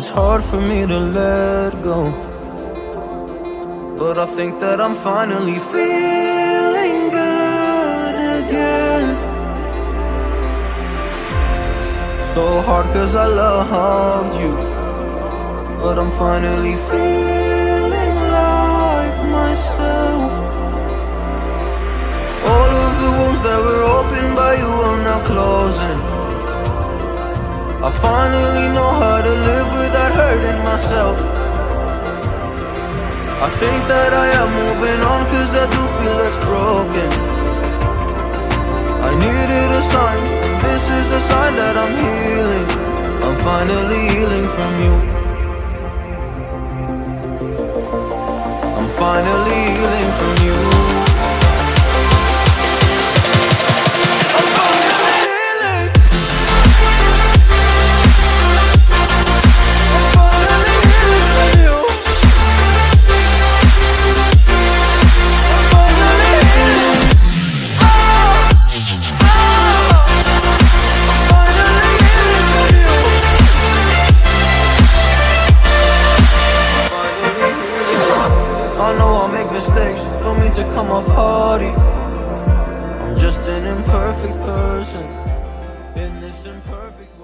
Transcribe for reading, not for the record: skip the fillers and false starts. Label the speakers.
Speaker 1: It's hard for me to let go, but I think that I'm finally feeling good again. So hard cause I loved you, but I'm finally feeling like myself. All of the wounds that were opened by you are now closing. I finally know how to live without hurting myself. I think that I am moving on cause I do feel less broken. I needed a sign, this is a sign that I'm healing. I'm finally healing from you. I'm finally healing from you. Mistakes, don't mean to come off haughty. I'm just an imperfect person in this imperfect